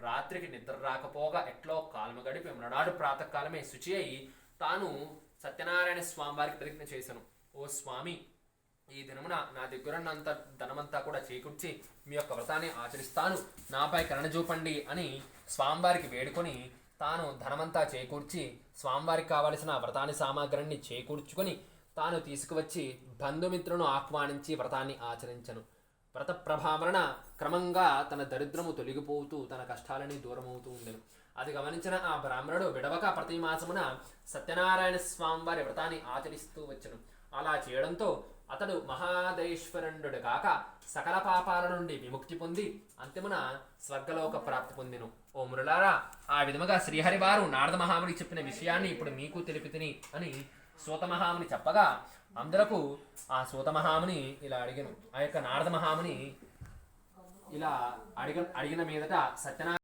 రాత్రికి నిద్ర రాకపోగా ఎట్లో కాలము గడిపి మరునాడు ప్రాతకాలమే శుచి అయి తాను సత్యనారాయణ స్వామి వారికి ప్రతిజ్ఞ చేశాను. ఓ స్వామి, ఈ దినమున నా దగ్గరున్నంత ధనమంతా కూడా చేకూర్చి మీ యొక్క వ్రతాన్ని ఆచరిస్తాను, నాపై కరుణ చూపండి అని స్వామివారికి వేడుకొని తాను ధనమంతా చేకూర్చి స్వామివారికి కావలసిన వ్రతాన్ని సామాగ్రిని చేకూర్చుకొని తాను తీసుకువచ్చి బంధుమిత్రులను ఆహ్వానించి వ్రతాన్ని ఆచరించను. వ్రత ప్రభావన క్రమంగా తన దరిద్రము తొలగిపోతూ తన కష్టాలని దూరమవుతూ ఉండెను. అది గమనించిన ఆ బ్రాహ్మణుడు విడవక ప్రతి మాసమున సత్యనారాయణ స్వామి వారి వ్రతాన్ని ఆచరిస్తూ వచ్చను. అలా చేయడంతో అతడు మహాదేశ్వరుడు కాక సకల పాపాల నుండి విముక్తి పొంది అంతిమున స్వర్గలోక ప్రాప్తి పొందెను. ఓ మురళారా, ఆ విధముగా శ్రీహరి వారు నారద మహామునికి చెప్పిన విషయాన్ని ఇప్పుడు మీకు తెలిపితిని అని సూత మహాముని చెప్పగా అందరకు ఆ సూత మహాముని ఇలా అడిగను. ఆ యొక్క నారద మహాముని ఇలా అడిగిన మీదట సత్యనారాయణ